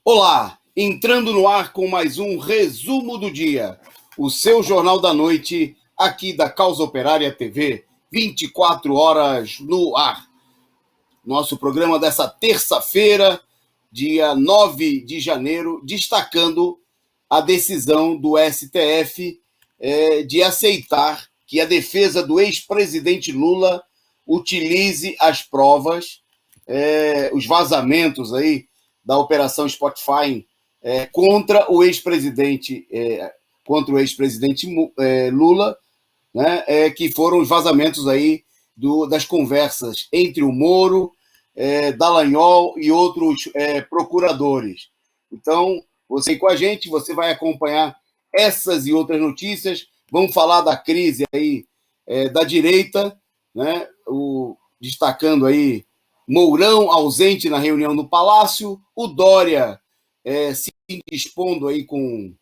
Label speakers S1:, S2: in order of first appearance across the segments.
S1: Olá, entrando no ar com mais um resumo do dia, o seu jornal da noite aqui da Causa Operária TV, 24 horas no ar. Nosso programa dessa terça-feira, dia 9 de janeiro, destacando a decisão do STF de aceitar que a defesa do ex-presidente Lula utilize as provas, os vazamentos aí da Operação Spotify contra o ex-presidente Lula, né, que foram os vazamentos aí das conversas entre o Moro, Dallagnol e outros procuradores. Então, você com a gente, você vai acompanhar essas e outras notícias. Vamos falar da crise aí da direita, né, destacando aí Mourão ausente na reunião no Palácio, o Dória se expondo aí com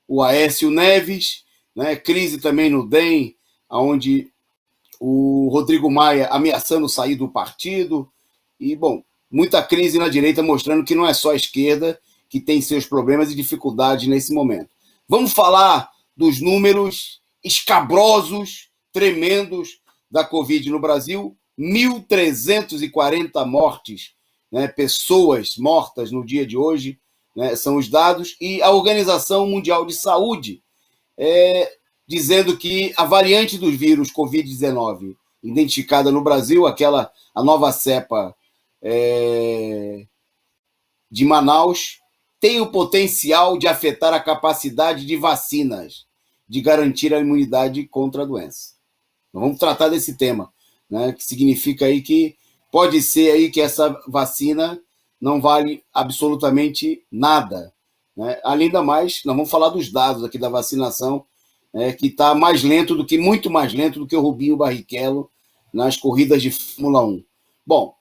S1: o Aécio Neves, né, crise também no DEM, onde o Rodrigo Maia ameaçando sair do partido, e, bom, muita crise na direita mostrando que não é só a esquerda que tem seus problemas e dificuldades nesse momento. Vamos falar dos números escabrosos, tremendos da Covid no Brasil, 1.340 mortes, né, pessoas mortas no dia de hoje, né, são os dados, e a Organização Mundial de Saúde dizendo que a variante do vírus Covid-19 identificada no Brasil, a nova cepa de Manaus, tem o potencial de afetar a capacidade de vacinas, de garantir a imunidade contra a doença. Então, vamos tratar desse tema, né, que significa aí que pode ser aí que essa vacina não vale absolutamente nada, né? Além da mais, nós vamos falar dos dados aqui da vacinação, que está muito mais lento do que o Rubinho Barrichello nas corridas de Fórmula 1. Bom,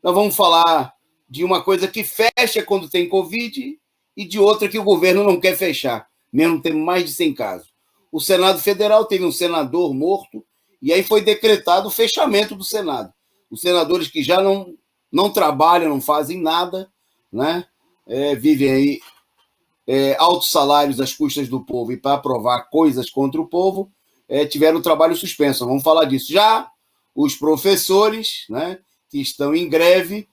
S1: nós vamos falar de uma coisa que fecha quando tem Covid e de outra que o governo não quer fechar, mesmo tendo mais de 100 casos. O Senado Federal teve um senador morto e aí foi decretado o fechamento do Senado. Os senadores que já não trabalham, não fazem nada, né, vivem aí altos salários às custas do povo e para aprovar coisas contra o povo, tiveram o trabalho suspenso. Vamos falar disso. Já os professores, né, que estão em greve,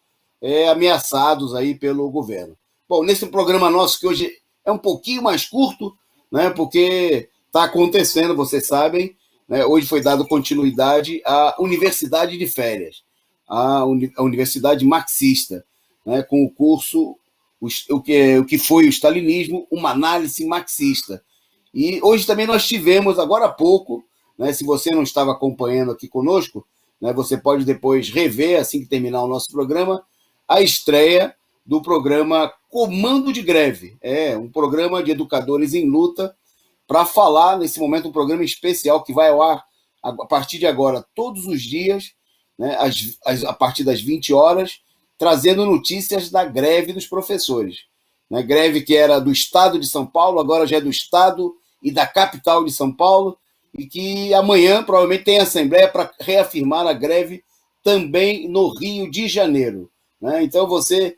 S1: ameaçados aí pelo governo. Bom, nesse programa nosso, que hoje é um pouquinho mais curto, né, porque está acontecendo, vocês sabem, né, hoje foi dado continuidade à Universidade de Férias, a Universidade Marxista, né, com o curso o que foi o stalinismo, uma análise marxista. E hoje também nós tivemos, agora há pouco, né, se você não estava acompanhando aqui conosco, né, você pode depois rever, assim que terminar o nosso programa, a estreia do programa Comando de Greve. Um programa de educadores em luta para falar, nesse momento, um programa especial que vai ao ar a partir de agora, todos os dias, né, a partir das 20 horas, trazendo notícias da greve dos professores. Né? Greve que era do estado de São Paulo, agora já é do estado e da capital de São Paulo, e que amanhã provavelmente tem assembleia para reafirmar a greve também no Rio de Janeiro. Né? Então você,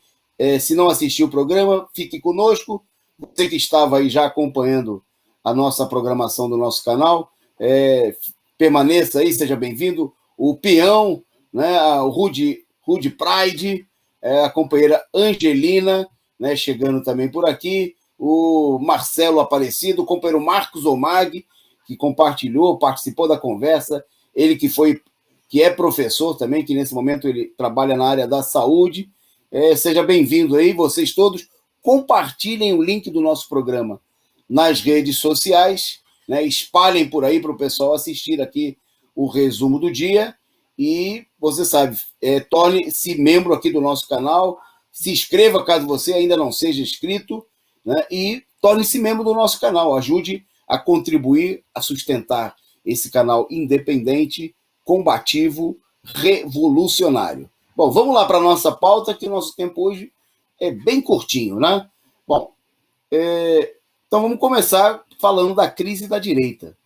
S1: se não assistiu o programa, fique conosco. Você que estava aí já acompanhando a nossa programação do nosso canal, permaneça aí, seja bem-vindo. O Peão, né, o Rude Pride, a companheira Angelina, né, chegando também por aqui, o Marcelo Aparecido, o companheiro Marcos Omag, que participou da conversa, ele que é professor também, que nesse momento ele trabalha na área da saúde. Seja bem-vindo aí, vocês todos. Compartilhem o link do nosso programa nas redes sociais, né, espalhem por aí para o pessoal assistir aqui o resumo do dia. E você sabe, torne-se membro aqui do nosso canal, se inscreva caso você ainda não seja inscrito, né, e torne-se membro do nosso canal, ajude a contribuir, a sustentar esse canal independente, combativo, revolucionário. Bom, vamos lá para a nossa pauta, que o nosso tempo hoje é bem curtinho, né? Bom, então vamos começar falando da crise da direita.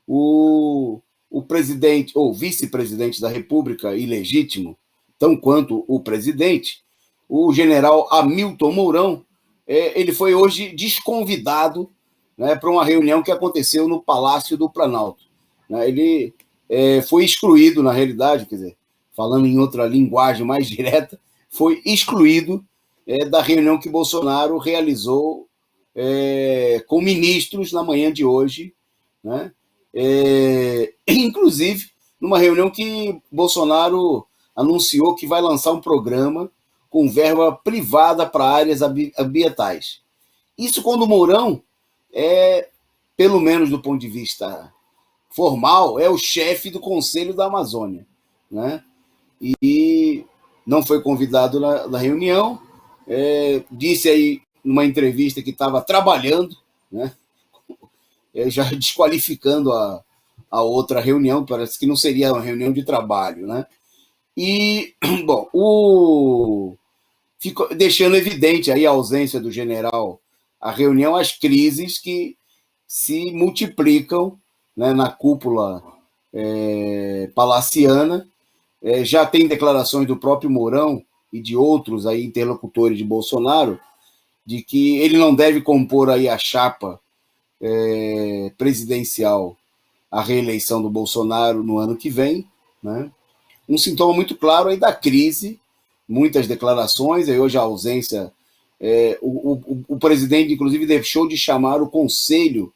S1: O presidente ou vice-presidente da República, ilegítimo, tão quanto o presidente, o general Hamilton Mourão, ele foi hoje desconvidado, né, para uma reunião que aconteceu no Palácio do Planalto. Né? Ele foi excluído, na realidade, quer dizer, falando em outra linguagem mais direta, foi excluído da reunião que Bolsonaro realizou com ministros na manhã de hoje, né? Inclusive numa reunião que Bolsonaro anunciou que vai lançar um programa com verba privada para áreas ambientais. Isso quando o Mourão pelo menos do ponto de vista formal, é o chefe do Conselho da Amazônia, né? E não foi convidado na reunião, disse aí numa entrevista que estava trabalhando, né? Já desqualificando a outra reunião, parece que não seria uma reunião de trabalho, né? E, bom, ficou deixando evidente aí a ausência do general à reunião, as crises que se multiplicam, né, na cúpula palaciana. Já tem declarações do próprio Mourão e de outros aí interlocutores de Bolsonaro de que ele não deve compor aí a chapa presidencial à reeleição do Bolsonaro no ano que vem, né? Um sintoma muito claro aí da crise, muitas declarações, aí hoje a ausência. O presidente, inclusive, deixou de chamar o Conselho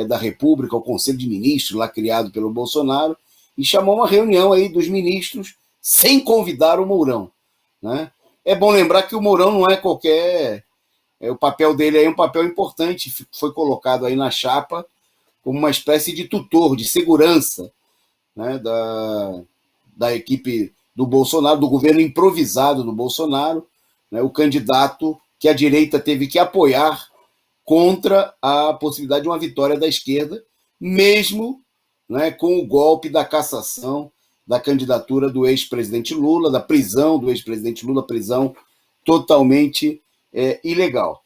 S1: da República, o Conselho de Ministros, lá criado pelo Bolsonaro, e chamou uma reunião aí dos ministros sem convidar o Mourão, né? É bom lembrar que o Mourão não é qualquer... o papel dele é um papel importante, foi colocado aí na chapa como uma espécie de tutor, de segurança, né, da equipe do Bolsonaro, do governo improvisado do Bolsonaro, né, o candidato que a direita teve que apoiar contra a possibilidade de uma vitória da esquerda, mesmo, né, com o golpe da cassação da candidatura do ex-presidente Lula, da prisão do ex-presidente Lula, prisão totalmente ilegal.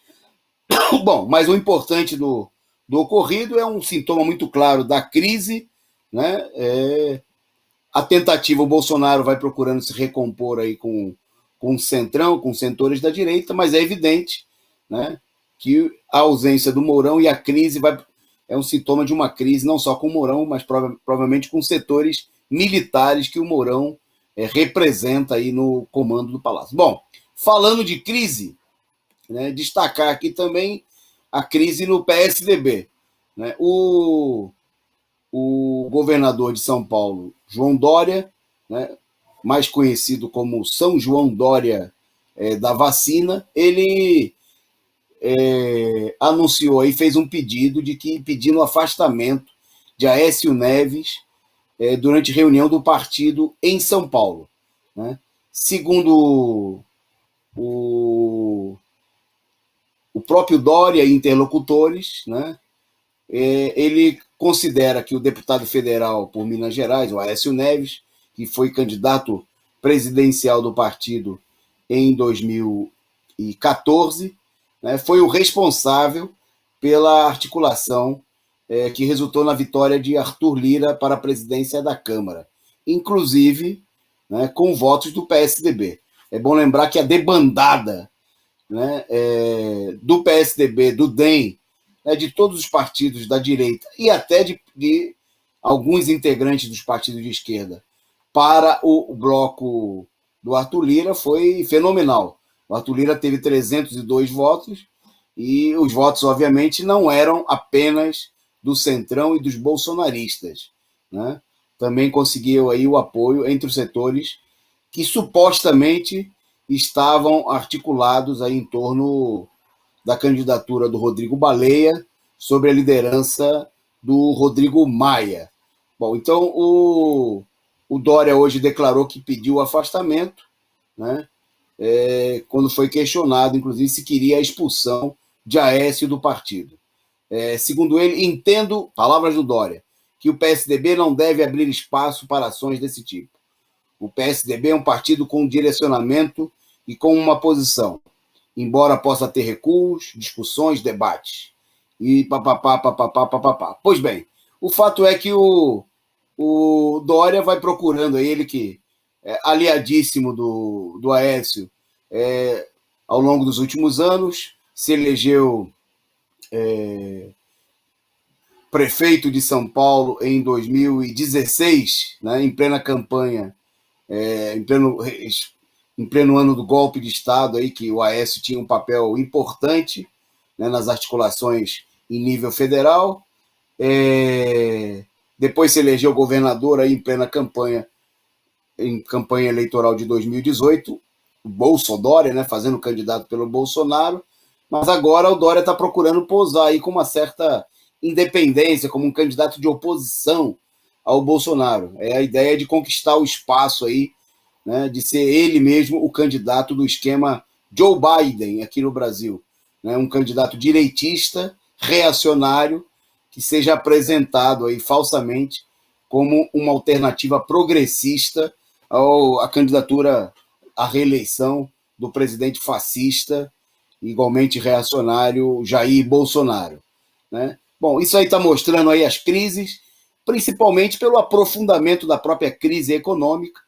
S1: Bom, mas o importante do ocorrido é um sintoma muito claro da crise, né? A tentativa, o Bolsonaro vai procurando se recompor aí com o Centrão, com os setores da direita, mas é evidente, né, que a ausência do Mourão e a crise é um sintoma de uma crise, não só com o Mourão, mas provavelmente com setores militares que o Mourão representa aí no comando do Palácio. Bom, falando de crise, né, destacar aqui também a crise no PSDB. Né? O governador de São Paulo, João Dória, né, mais conhecido como São João Dória da vacina, ele anunciou e fez um pedido pedindo o afastamento de Aécio Neves durante reunião do partido em São Paulo. Né? Segundo o próprio Dória e interlocutores, né, ele considera que o deputado federal por Minas Gerais, o Aécio Neves, que foi candidato presidencial do partido em 2014, né, foi o responsável pela articulação que resultou na vitória de Arthur Lira para a presidência da Câmara, inclusive, né, com votos do PSDB. É bom lembrar que a debandada, né, do PSDB, do DEM, né, de todos os partidos da direita e até de alguns integrantes dos partidos de esquerda para o bloco do Arthur Lira foi fenomenal. O Arthur Lira teve 302 votos e os votos, obviamente, não eram apenas do Centrão e dos bolsonaristas. Né? Também conseguiu aí o apoio entre os setores que supostamente estavam articulados aí em torno da candidatura do Rodrigo Baleia sobre a liderança do Rodrigo Maia. Bom, então o Dória hoje declarou que pediu o afastamento, né? Quando foi questionado, inclusive, se queria a expulsão de Aécio do partido. Segundo ele, entendo, palavras do Dória, que o PSDB não deve abrir espaço para ações desse tipo. O PSDB é um partido com direcionamento e com uma posição, embora possa ter recuos, discussões, debates. E papapá, papapá, papapá. Pois bem, o fato é que o Dória vai procurando, ele que é aliadíssimo do Aécio, ao longo dos últimos anos, se elegeu prefeito de São Paulo em 2016, né, em plena campanha, em pleno ano do golpe de Estado, aí, que o Aécio tinha um papel importante, né, nas articulações em nível federal. Depois se elegeu governador aí em plena campanha, em campanha eleitoral de 2018, o Bolsodória, né, fazendo candidato pelo Bolsonaro, mas agora o Dória está procurando pousar aí com uma certa independência, como um candidato de oposição ao Bolsonaro. É a ideia de conquistar o espaço aí, né, de ser ele mesmo o candidato do esquema Joe Biden aqui no Brasil, né, um candidato direitista, reacionário, que seja apresentado aí falsamente como uma alternativa progressista à candidatura à reeleição do presidente fascista, igualmente reacionário, Jair Bolsonaro, né? Bom, isso aí está mostrando aí as crises, principalmente pelo aprofundamento da própria crise econômica,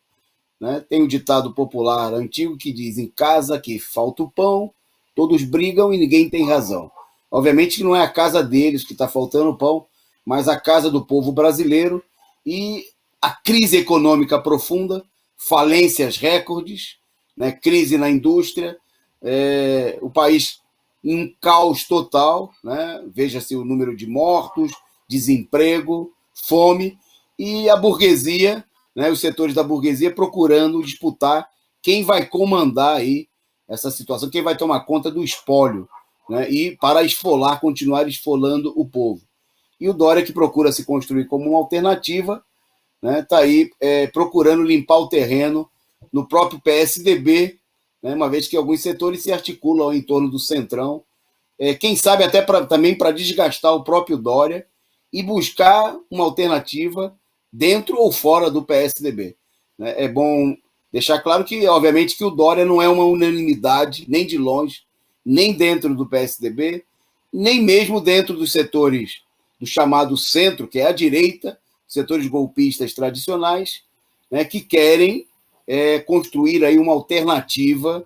S1: né? Tem o ditado popular antigo que diz: em casa que falta o pão, todos brigam e ninguém tem razão. Obviamente que não é a casa deles que está faltando pão, mas a casa do povo brasileiro, e a crise econômica profunda, falências recordes, né? Crise na indústria, o país em um caos total, né? Veja-se o número de mortos, desemprego, fome, e a burguesia, né? Os setores da burguesia procurando disputar quem vai comandar aí essa situação, quem vai tomar conta do espólio, né? E para esfolar, continuar esfolando o povo. E o Dória, que procura se construir como uma alternativa, né, está aí procurando limpar o terreno no próprio PSDB, né, uma vez que alguns setores se articulam em torno do Centrão, quem sabe até também para desgastar o próprio Dória e buscar uma alternativa dentro ou fora do PSDB. Né? É bom deixar claro que, obviamente, que o Dória não é uma unanimidade, nem de longe, nem dentro do PSDB, nem mesmo dentro dos setores do chamado centro, que é a direita, setores golpistas tradicionais, né, que querem construir aí uma alternativa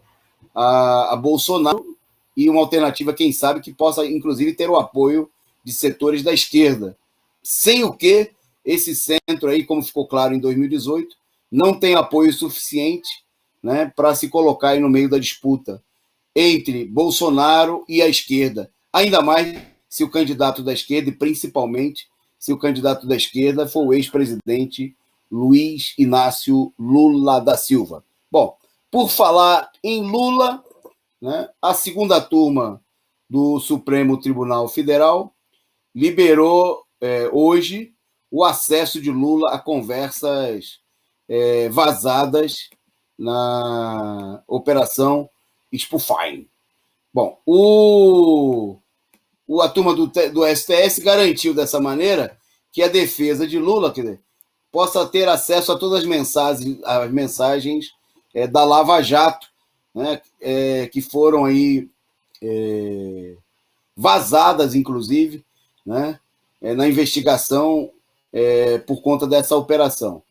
S1: a Bolsonaro, e uma alternativa, quem sabe, que possa, inclusive, ter o apoio de setores da esquerda. Sem o que esse centro aí, como ficou claro em 2018, não tem apoio suficiente, né, para se colocar aí no meio da disputa entre Bolsonaro e a esquerda. Ainda mais se o candidato da esquerda, e principalmente se o candidato da esquerda for o ex-presidente Luiz Inácio Lula da Silva. Bom, por falar em Lula, né, a segunda turma do Supremo Tribunal Federal liberou hoje o acesso de Lula a conversas vazadas na Operação Spoofing. Bom, a turma do STF garantiu dessa maneira que a defesa de Lula, quer dizer, possa ter acesso a todas as mensagens da Lava Jato, né, que foram aí vazadas, inclusive, né, na investigação por conta dessa operação.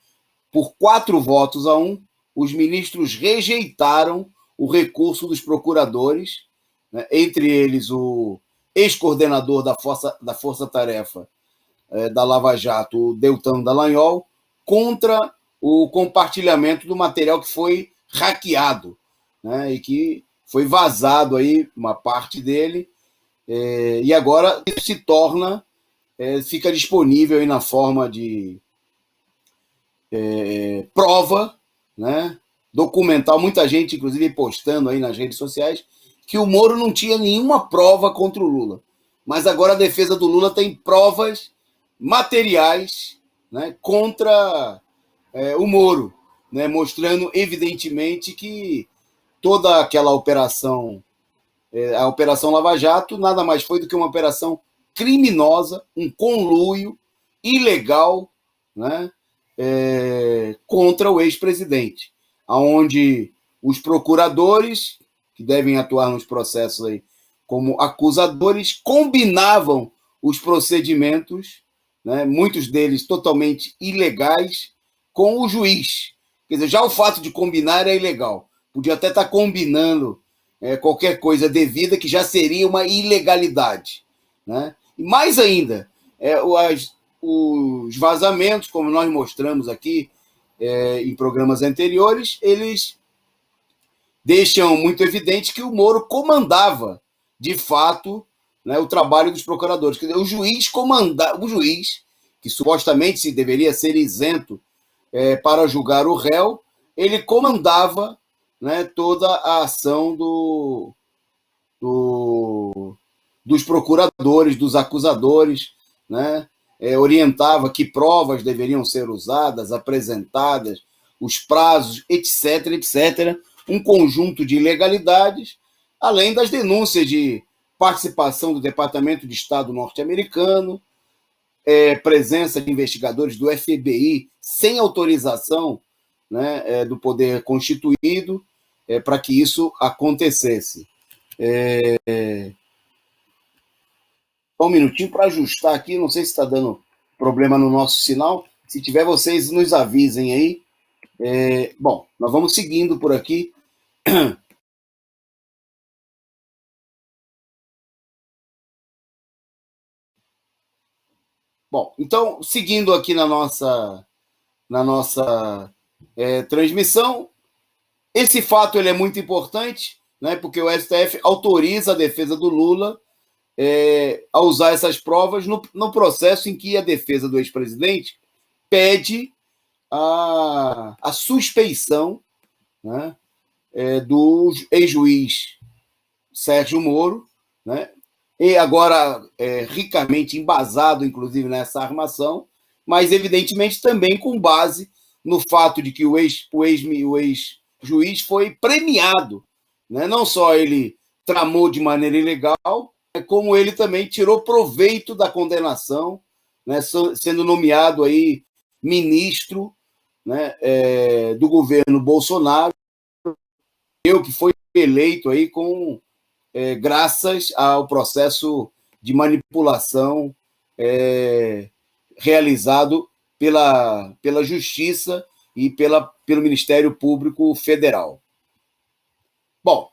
S1: Por 4-1, os ministros rejeitaram o recurso dos procuradores, né, entre eles o ex-coordenador da Força-Tarefa da Lava Jato, o Deltan Dallagnol, contra o compartilhamento do material que foi hackeado, né, e que foi vazado aí, uma parte dele, e agora se torna, fica disponível aí na forma de prova, né, documental, muita gente, inclusive, postando aí nas redes sociais, que o Moro não tinha nenhuma prova contra o Lula. Mas agora a defesa do Lula tem provas materiais, né, contra o Moro, né, mostrando evidentemente que toda aquela operação, a Operação Lava Jato, nada mais foi do que uma operação criminosa, um conluio ilegal, né, contra o ex-presidente, onde os procuradores, que devem atuar nos processos aí como acusadores, combinavam os procedimentos, né, muitos deles totalmente ilegais, com o juiz. Quer dizer, já o fato de combinar é ilegal. podia até estar combinando qualquer coisa devida que já seria uma ilegalidade, né? E mais ainda, os vazamentos, como nós mostramos aqui em programas anteriores, eles deixam muito evidente que o Moro comandava, de fato, né, o trabalho dos procuradores. Quer dizer, o juiz, que supostamente se deveria ser isento para julgar o réu, ele comandava, né, toda a ação dos procuradores, dos acusadores, né, orientava que provas deveriam ser usadas, apresentadas, os prazos, etc., etc., um conjunto de ilegalidades, além das denúncias de participação do Departamento de Estado norte-americano, presença de investigadores do FBI sem autorização, né, do poder constituído, para que isso acontecesse. Só um minutinho para ajustar aqui, não sei se está dando problema no nosso sinal. Se tiver, vocês nos avisem aí. Bom, nós vamos seguindo por aqui. Bom, então, seguindo aqui na nossa transmissão, esse fato ele é muito importante, né, porque o STF autoriza a defesa do Lula a usar essas provas no processo em que a defesa do ex-presidente pede a suspeição, né, do ex-juiz Sérgio Moro, né, e agora ricamente embasado, inclusive, nessa armação, mas evidentemente também com base no fato de que o ex-juiz foi premiado, né? Não só ele tramou de maneira ilegal, como ele também tirou proveito da condenação, né? Sendo nomeado aí ministro, né, do governo Bolsonaro, que foi eleito aí graças ao processo de manipulação realizado pela Justiça e pelo Ministério Público Federal. Bom,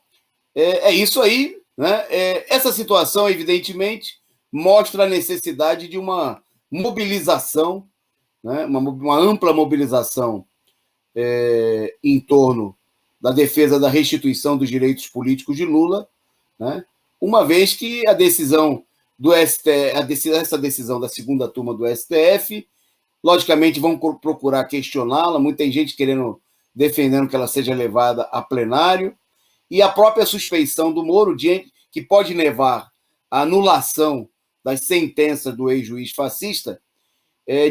S1: é isso aí, né? Essa situação, evidentemente, mostra a necessidade de uma mobilização, né? uma ampla mobilização em torno da defesa da restituição dos direitos políticos de Lula, né? Uma vez que a decisão do STF, essa decisão da segunda turma do STF, logicamente vão procurar questioná-la, muita gente defendendo que ela seja levada a plenário, e a própria suspeição do Moro, que pode levar à anulação das sentenças do ex-juiz fascista,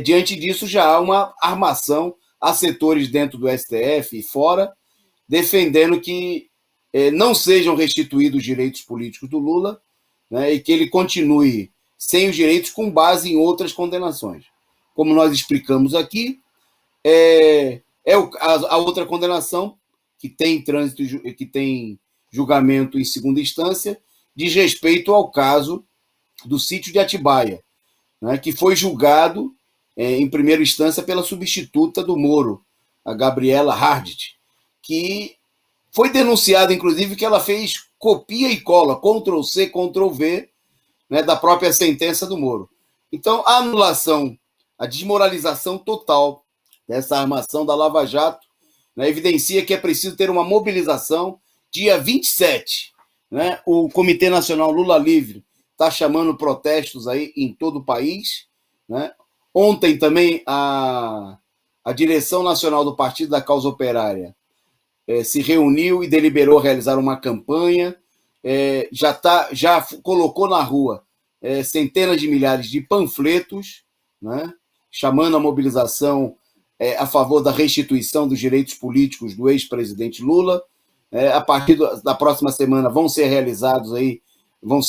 S1: diante disso já há uma armação a setores dentro do STF e fora, defendendo que não sejam restituídos os direitos políticos do Lula, né, e que ele continue sem os direitos com base em outras condenações. Como nós explicamos aqui, a outra condenação que tem trânsito, que tem julgamento em segunda instância, diz respeito ao caso do sítio de Atibaia, né, que foi julgado em primeira instância pela substituta do Moro, a Gabriela Hardt, que foi denunciada, inclusive, que ela fez copia e cola, Ctrl-C, Ctrl-V, né, da própria sentença do Moro. Então, a anulação, a desmoralização total dessa armação da Lava Jato, né, evidencia que é preciso ter uma mobilização dia 27. Né, o Comitê Nacional Lula Livre está chamando protestos aí em todo o país. Né. Ontem também a direção nacional do Partido da Causa Operária se reuniu e deliberou realizar uma campanha, já colocou na rua centenas de milhares de panfletos, né, chamando a mobilização a favor da restituição dos direitos políticos do ex-presidente Lula. A partir da próxima semana vão ser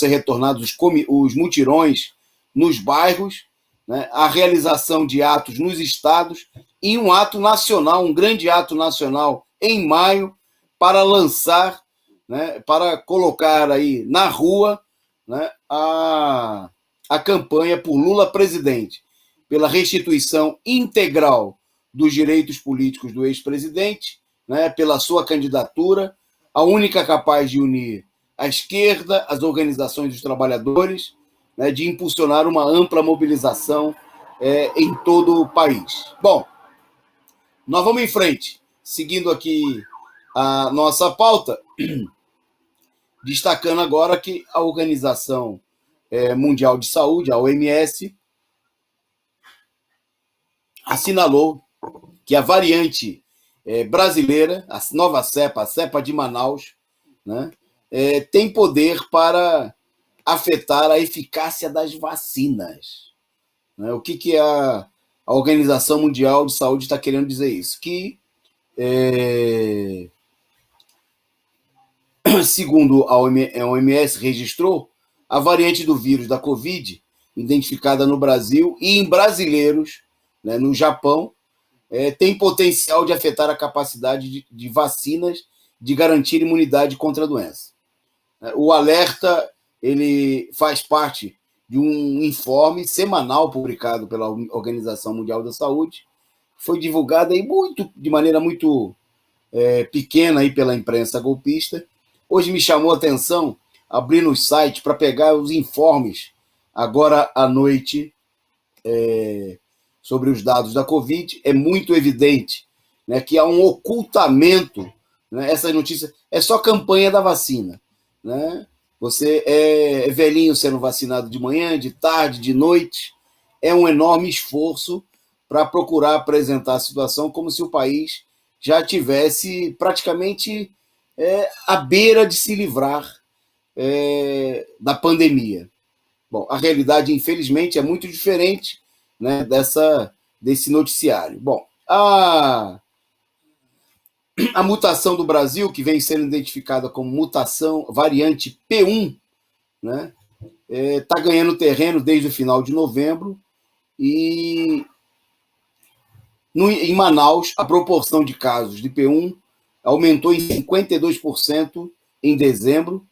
S1: retornados os mutirões nos bairros, né, a realização de atos nos estados e um ato nacional, um grande ato nacional em maio, para lançar, né, para colocar aí na rua, né, a campanha por Lula presidente, pela restituição integral dos direitos políticos do ex-presidente né, pela sua candidatura, a única capaz de unir a esquerda, as organizações dos trabalhadores, né, de impulsionar uma ampla mobilização em todo o país. Bom, nós vamos em frente, seguindo aqui a nossa pauta, destacando agora que a Organização Mundial de Saúde, a OMS, assinalou que a variante brasileira, a nova cepa, a cepa de Manaus, né, tem poder para afetar a eficácia das vacinas. Né? O que a Organização Mundial de Saúde está querendo dizer isso? Que, segundo a OMS registrou, a variante do vírus da Covid, identificada no Brasil e em brasileiros, né, no Japão, tem potencial de afetar a capacidade de vacinas de garantir imunidade contra a doença. O alerta ele faz parte de um informe semanal publicado pela Organização Mundial da Saúde, foi divulgado aí de maneira muito pequena aí pela imprensa golpista. Hoje me chamou a atenção abrir no site para pegar os informes agora à noite sobre os dados da Covid. É muito evidente, né, que há um ocultamento, né, essa notícia é só campanha da vacina, né? Você é velhinho sendo vacinado de manhã, de tarde, de noite. É um enorme esforço para procurar apresentar a situação como se o país já tivesse praticamente à beira de se livrar da pandemia. Bom, a realidade, infelizmente, é muito diferente, né, desse noticiário. Bom, a mutação do Brasil, que vem sendo identificada como mutação variante P1, né, está ganhando terreno desde o final de novembro e em Manaus a proporção de casos de P1 aumentou em 52% em dezembro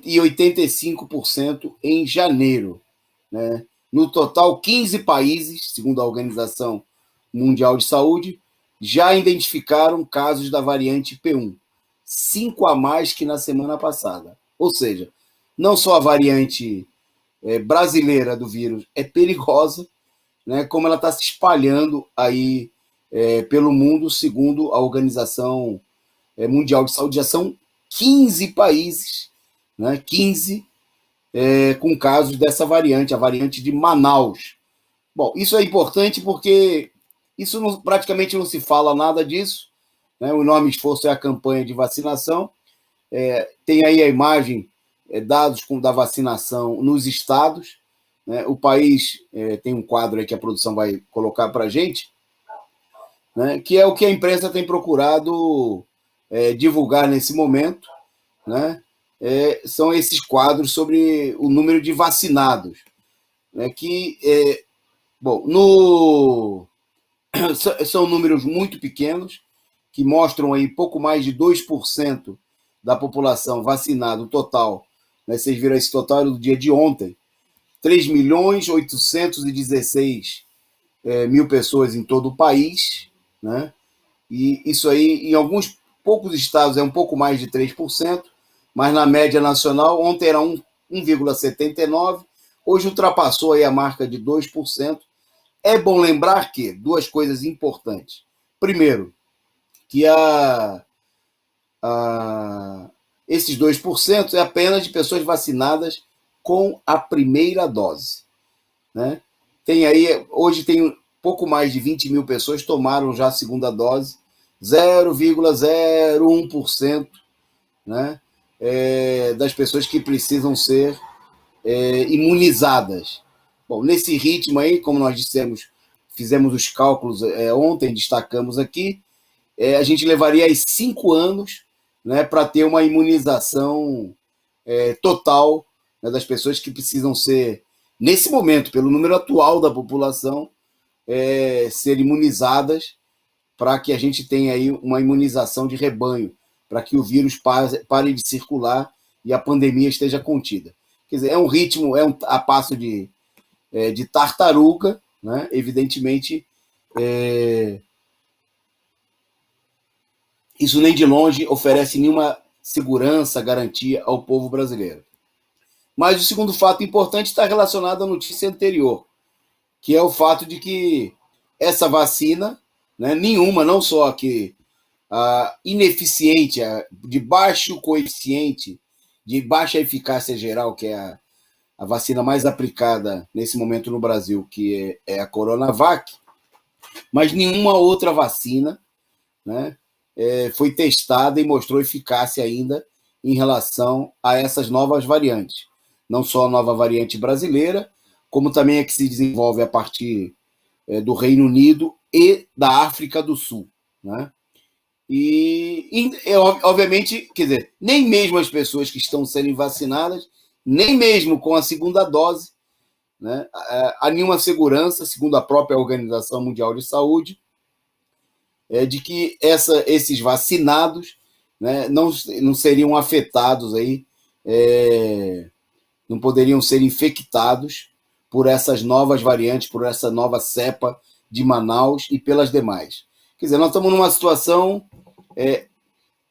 S1: e 85% em janeiro. Né? No total, 15 países, segundo a Organização Mundial de Saúde, já identificaram casos da variante P1, 5 a mais que na semana passada. Ou seja, não só a variante brasileira do vírus é perigosa, né, como ela está se espalhando aí pelo mundo, segundo a Organização Mundial de Saúde. Já são 15 países, né, 15 com casos dessa variante, a variante de Manaus. Bom, isso é importante porque isso praticamente não se fala nada disso, né? O enorme esforço é a campanha de vacinação. Tem aí a imagem, dados da vacinação nos estados. Né? O país tem um quadro aí que a produção vai colocar para a gente, né? Que é o que a imprensa tem procurado divulgar nesse momento, né? São esses quadros sobre o número de vacinados, né? Que, bom, são números muito pequenos, que mostram aí pouco mais de 2% da população vacinada, o total. Né? Vocês viram esse total do dia de ontem, 3.816.000 pessoas em todo o país, né? E isso aí, em alguns poucos estados, é um pouco mais de 3%, mas na média nacional, ontem era 1,79%, hoje ultrapassou aí a marca de 2%. É bom lembrar que duas coisas importantes. Primeiro, que esses 2% é apenas de pessoas vacinadas com a primeira dose. Né? Hoje tem pouco mais de 20 mil pessoas que tomaram já a segunda dose, 0,01%, né, das pessoas que precisam ser imunizadas. Bom, nesse ritmo aí, como nós dissemos, fizemos os cálculos ontem, destacamos aqui, a gente levaria aí 5 anos, né, para ter uma imunização total, né, das pessoas que precisam ser, nesse momento, pelo número atual da população, ser imunizadas, para que a gente tenha aí uma imunização de rebanho, para que o vírus pare de circular e a pandemia esteja contida. Quer dizer, é um ritmo, a passo de tartaruga, né? Evidentemente, isso nem de longe oferece nenhuma segurança, garantia ao povo brasileiro. Mas o segundo fato importante está relacionado à notícia anterior, que é o fato de que essa vacina, né, nenhuma, não só que a ineficiente, de baixo coeficiente, de baixa eficácia geral, que é a vacina mais aplicada nesse momento no Brasil, que é a Coronavac, mas nenhuma outra vacina, né, foi testada e mostrou eficácia ainda em relação a essas novas variantes. Não só a nova variante brasileira, como também a que se desenvolve a partir do Reino Unido e da África do Sul, né? Obviamente, quer dizer, nem mesmo as pessoas que estão sendo vacinadas, nem mesmo com a segunda dose, né, há nenhuma segurança, segundo a própria Organização Mundial de Saúde, de que esses vacinados, né, não seriam afetados aí, não poderiam ser infectados por essas novas variantes, por essa nova cepa de Manaus e pelas demais. Quer dizer, nós estamos numa situação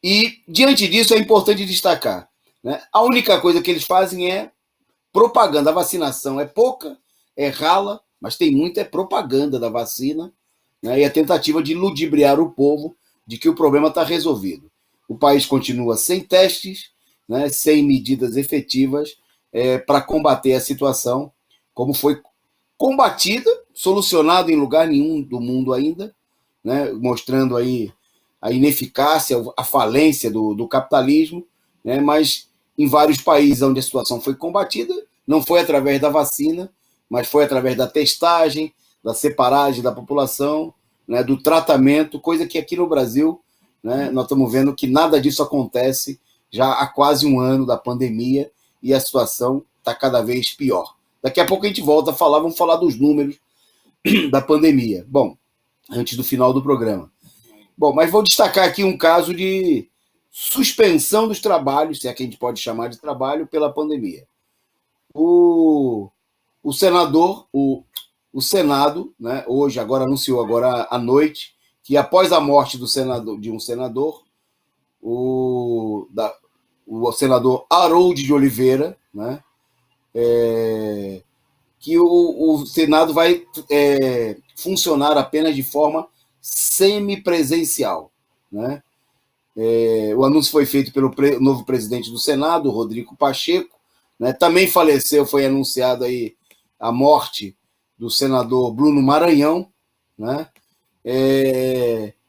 S1: e, diante disso, é importante destacar, né, a única coisa que eles fazem é propaganda. A vacinação é pouca, é rala, mas tem muita propaganda da vacina, né, e a tentativa de ludibriar o povo de que o problema está resolvido. O país continua sem testes, né, sem medidas efetivas para combater a situação, como foi combatida, solucionado em lugar nenhum do mundo ainda, né, mostrando aí a ineficácia, a falência do capitalismo, né, mas em vários países onde a situação foi combatida, não foi através da vacina, mas foi através da testagem, da separagem da população, né, do tratamento, coisa que aqui no Brasil, né, nós estamos vendo que nada disso acontece já há quase um ano da pandemia e a situação está cada vez pior. Daqui a pouco a gente volta a falar, vamos falar dos números da pandemia. Bom, antes do final do programa. Bom, mas vou destacar aqui um caso de suspensão dos trabalhos, se é que a gente pode chamar de trabalho, pela pandemia. O senador, o Senado, né, hoje, agora anunciou agora à noite, que após a morte de um senador, o senador Harold de Oliveira, né, que o Senado vai funcionar apenas de forma semipresencial, né? O anúncio foi feito pelo novo presidente do Senado, Rodrigo Pacheco, né? Também faleceu, foi anunciado aí a morte do senador Bruno Maranhão, né?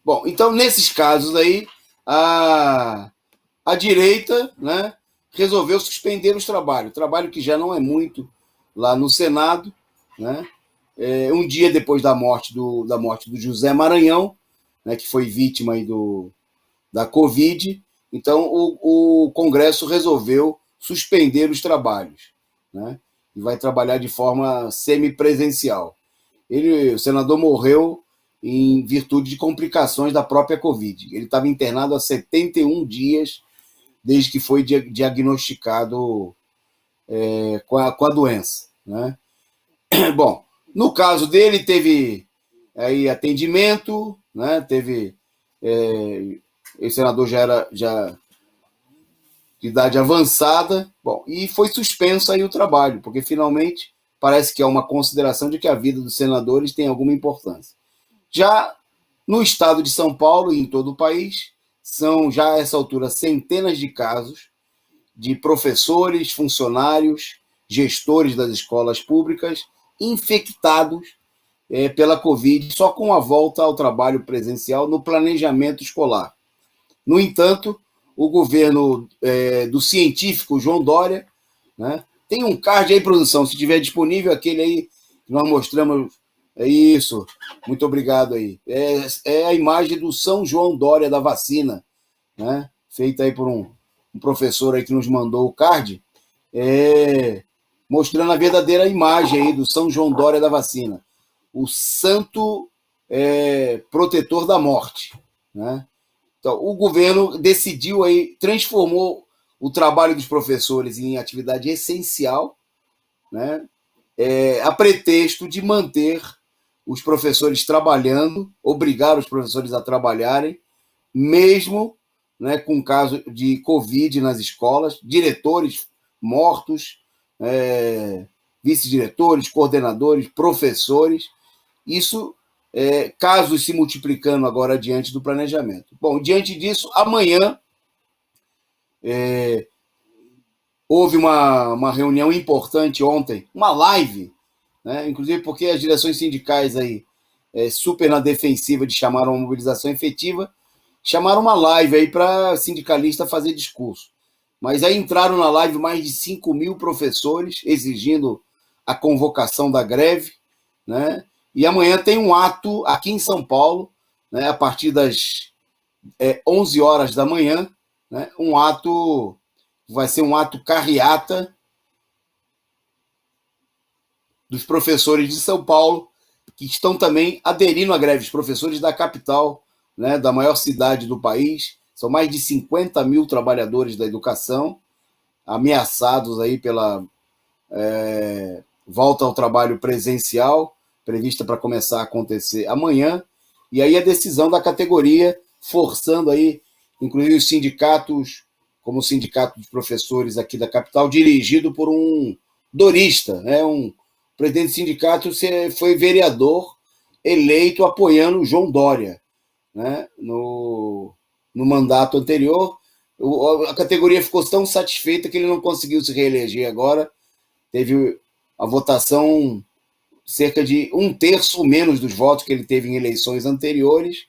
S1: Bom, então nesses casos aí a direita, né, resolveu suspender os trabalhos, trabalho que já não é muito lá no Senado, né? Um dia depois da morte do José Maranhão, né, que foi vítima aí da Covid, então o Congresso resolveu suspender os trabalhos, né, e vai trabalhar de forma semipresencial. O senador morreu em virtude de complicações da própria Covid. Ele estava internado há 71 dias desde que foi diagnosticado com a doença, né? Bom, no caso dele, teve aí atendimento, né? Teve. O senador já era de idade avançada, bom, e foi suspenso aí o trabalho, porque finalmente parece que há uma consideração de que a vida dos senadores tem alguma importância. Já no estado de São Paulo e em todo o país, são já a essa altura centenas de casos de professores, funcionários, gestores das escolas públicas infectados pela Covid, só com a volta ao trabalho presencial no planejamento escolar. No entanto, o governo do científico João Dória, né, tem um card aí, produção, se tiver disponível, aquele aí que nós mostramos. É isso, muito obrigado aí. É a imagem do São João Dória da vacina, né, feita aí por um professor aí que nos mandou o card, mostrando a verdadeira imagem aí do São João Dória da vacina, o santo protetor da morte, né? Então, o governo decidiu aí, transformou o trabalho dos professores em atividade essencial, né? A pretexto de manter os professores trabalhando, obrigar os professores a trabalharem, mesmo, né, com caso de Covid nas escolas, diretores mortos, vice-diretores, coordenadores, professores. Isso, casos se multiplicando agora diante do planejamento. Bom, diante disso, amanhã houve uma reunião importante ontem, uma live, né, inclusive porque as direções sindicais aí, super na defensiva de chamar uma mobilização efetiva, chamaram uma live aí para sindicalista fazer discurso. Mas aí entraram na live mais de 5 mil professores exigindo a convocação da greve, né? E amanhã tem um ato aqui em São Paulo, né, a partir das 11 horas da manhã, né, vai ser um ato carreata dos professores de São Paulo, que estão também aderindo à greve, os professores da capital, né, da maior cidade do país. São mais de 50 mil trabalhadores da educação ameaçados aí pela volta ao trabalho presencial, prevista para começar a acontecer amanhã, e aí a decisão da categoria, forçando aí, inclusive os sindicatos, como o Sindicato de Professores aqui da capital, dirigido por um dorista, né, um presidente do sindicato foi vereador eleito apoiando o João Dória, né, no mandato anterior. A categoria ficou tão satisfeita que ele não conseguiu se reeleger agora. Teve a votação cerca de 1/3 menos dos votos que ele teve em eleições anteriores,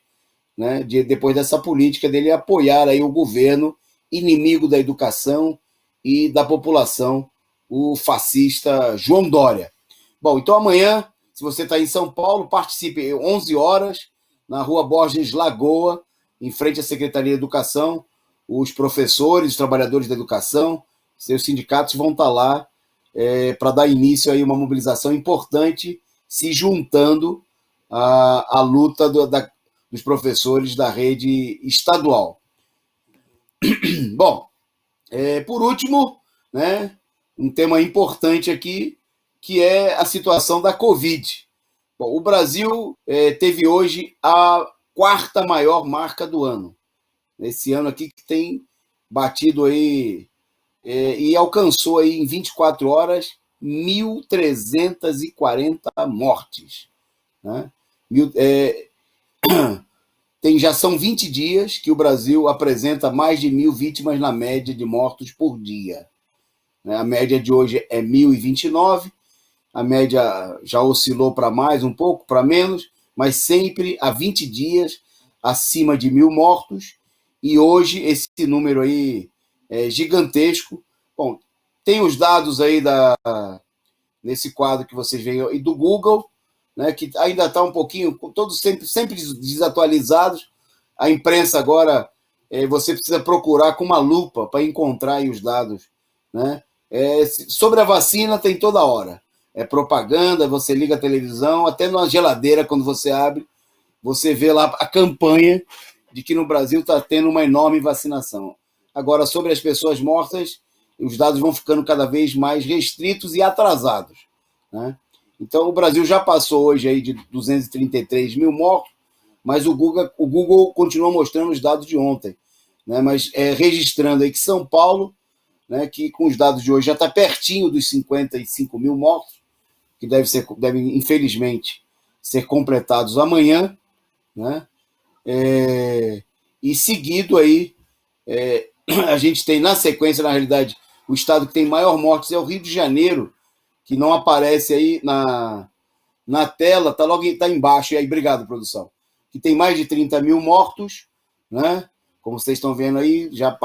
S1: né, depois dessa política dele apoiar aí o governo inimigo da educação e da população, o fascista João Dória. Bom, então amanhã, se você está em São Paulo, participe 11 horas, na Rua Borges Lagoa, em frente à Secretaria de Educação. Os professores, os trabalhadores da educação, seus sindicatos vão estar lá para dar início a uma mobilização importante, se juntando à luta dos professores da rede estadual. Bom, por último, né, um tema importante aqui, que é a situação da Covid. Bom, o Brasil teve hoje a 4ª maior marca do ano. Esse ano aqui que tem batido aí e alcançou aí em 24 horas 1.340 mortes. Né? Já são 20 dias que o Brasil apresenta mais de 1.000 vítimas na média de mortos por dia. A média de hoje é 1.029, a média já oscilou para mais, um pouco, para menos, mas sempre há 20 dias acima de 1.000 mortos, e hoje esse número aí é gigantesco. Bom, tem os dados aí nesse quadro que vocês veem aí do Google, né, que ainda está um pouquinho, todos sempre desatualizados. A imprensa agora, você precisa procurar com uma lupa para encontrar aí os dados. Né? Sobre a vacina tem toda hora. É propaganda, você liga a televisão, até na geladeira, quando você abre, você vê lá a campanha de que no Brasil está tendo uma enorme vacinação. Agora, sobre as pessoas mortas, os dados vão ficando cada vez mais restritos e atrasados. Né? Então, o Brasil já passou hoje aí de 233 mil mortos, mas o Google continua mostrando os dados de ontem, né? Mas registrando aí que São Paulo, né, que com os dados de hoje já está pertinho dos 55 mil mortos, que devem, infelizmente, ser completados amanhã, né? E seguido aí, a gente tem na sequência, na realidade, o estado que tem maior mortes é o Rio de Janeiro, que não aparece aí na tela, tá embaixo, e aí, obrigado, produção, que tem mais de 30 mil mortos, né? Como vocês estão vendo aí, já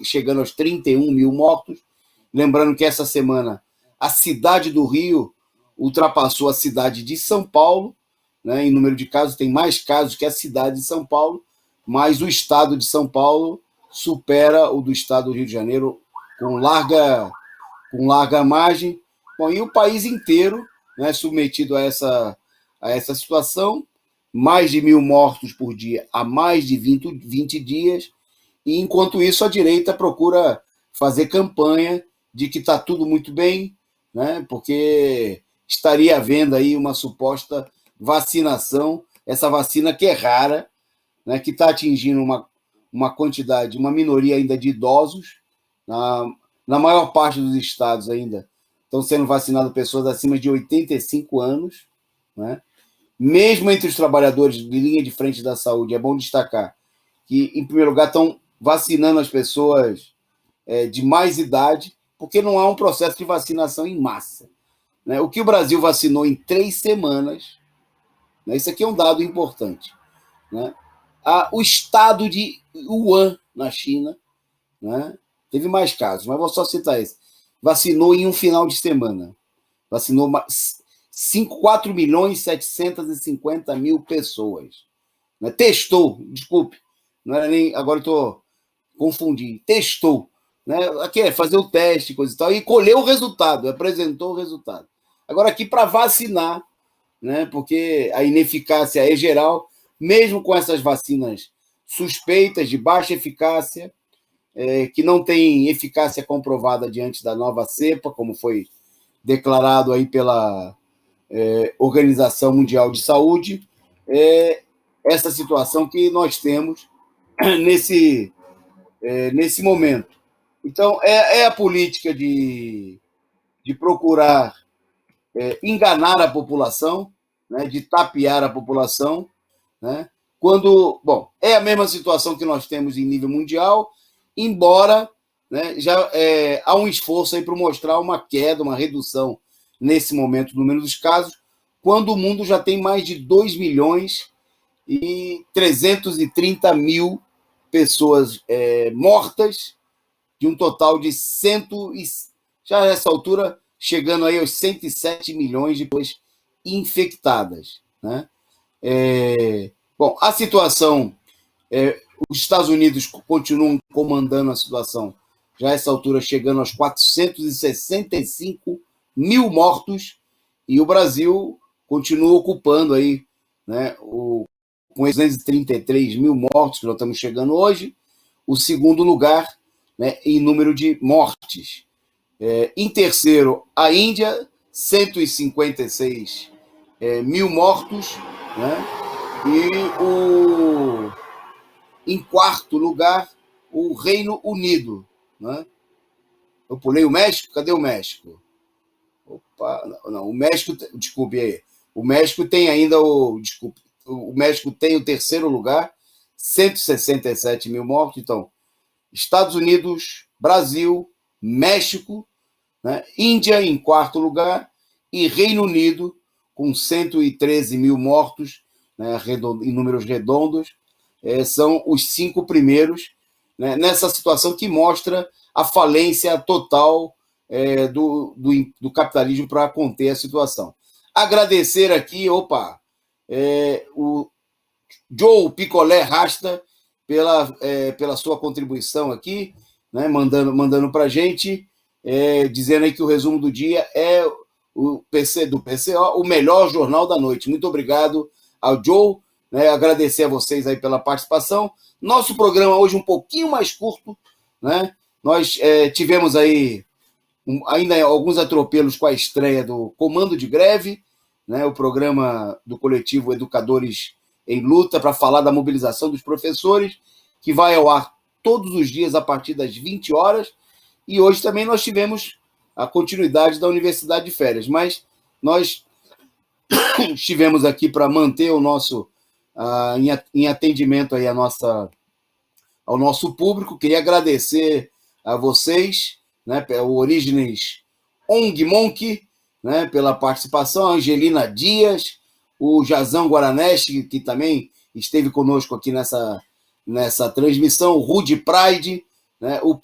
S1: chegando aos 31 mil mortos. Lembrando que essa semana a cidade do Rio ultrapassou a cidade de São Paulo, né? Em número de casos, tem mais casos que a cidade de São Paulo, mas o estado de São Paulo supera o do estado do Rio de Janeiro com larga margem. Bom, e o país inteiro, né, submetido a essa situação, mais de 1.000 mortos por dia há mais de 20 dias, e enquanto isso a direita procura fazer campanha de que está tudo muito bem, né, porque estaria havendo aí uma suposta vacinação, essa vacina que é rara, né, que está atingindo uma quantidade, uma minoria ainda de idosos. Na maior parte dos estados ainda estão sendo vacinadas pessoas acima de 85 anos, né? Mesmo entre os trabalhadores de linha de frente da saúde, é bom destacar que, em primeiro lugar, estão vacinando as pessoas de mais idade, porque não há um processo de vacinação em massa, né? O que o Brasil vacinou em 3 semanas, né? Isso aqui é um dado importante, né? O estado de Wuhan, na China, né? Teve mais casos, mas vou só citar esse. Vacinou em um final de semana. Vacinou 4.750.000 pessoas. Né? Testou, desculpe, não era nem. Agora eu estou confundindo. Testou. Né? Aqui é fazer o teste, coisa e tal, e colheu o resultado, apresentou o resultado. Agora, aqui para vacinar, né? Porque a ineficácia é geral, mesmo com essas vacinas suspeitas, de baixa eficácia, que não tem eficácia comprovada diante da nova cepa, como foi declarado aí pela Organização Mundial de Saúde, essa situação que nós temos nesse momento. Então, é a política de procurar enganar a população, né, de tapear a população, né, quando, bom, é a mesma situação que nós temos em nível mundial, embora, né, já há um esforço aí para mostrar uma queda, uma redução nesse momento do número dos casos, quando o mundo já tem mais de 2.330.000 pessoas mortas, de um total de já nessa altura, chegando aí aos 107 milhões de pessoas infectadas, né? Bom, a situação, os Estados Unidos continuam comandando a situação, já a essa altura chegando aos 465 mil mortos, e o Brasil continua ocupando aí, né, com 233 mil mortos, que nós estamos chegando hoje, o segundo lugar, né, em número de mortes. Em terceiro, a Índia, 156 mil mortos, né? E em quarto lugar, o Reino Unido, né? Eu pulei o México? Cadê o México? Opa, não, o México, desculpe aí. O México tem ainda o México tem o terceiro lugar, 167 mil mortos. Então, Estados Unidos, Brasil, México, né? Índia em quarto lugar e Reino Unido com 113 mil mortos, né, em números redondos, são os 5 primeiros, né, nessa situação que mostra a falência total do capitalismo para conter a situação. Agradecer aqui, o Joe Picolé Rasta pela sua contribuição aqui, né, mandando para a gente, dizendo aí que o resumo do dia é o PC do PCO, o melhor jornal da noite. Muito obrigado ao Joe, né, agradecer a vocês aí pela participação. Nosso programa hoje um pouquinho mais curto, né? Nós tivemos aí ainda alguns atropelos com a estreia do Comando de Greve, né, o programa do coletivo Educadores em Luta, para falar da mobilização dos professores, que vai ao ar todos os dias a partir das 20 horas, e hoje também nós tivemos a continuidade da Universidade de Férias, mas nós estivemos aqui para manter o nosso, em atendimento aí ao nosso público. Queria agradecer a vocês, né, o Orígenes Ong Monk, né, pela participação, a Angelina Dias, o Jazão Guaraneste, que também esteve conosco aqui nessa transmissão, o Rude Pride, né, o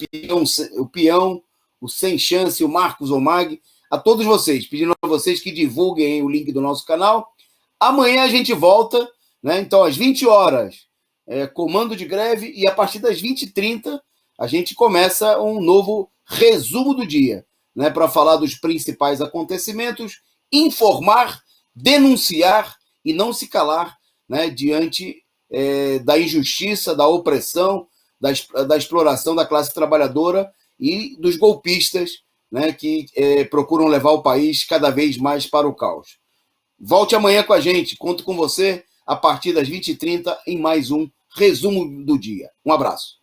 S1: Peão, o Sem Chance, o Marcos Omag, a todos vocês, pedindo a vocês que divulguem o link do nosso canal. Amanhã a gente volta, né, então às 20 horas, Comando de Greve, e a partir das 20h30 a gente começa um novo resumo do dia, né, para falar dos principais acontecimentos, informar, denunciar e não se calar, né, diante da injustiça, da opressão, da exploração da classe trabalhadora e dos golpistas, né, que procuram levar o país cada vez mais para o caos. Volte amanhã com a gente, conto com você a partir das 20h30 em mais um resumo do dia. Um abraço.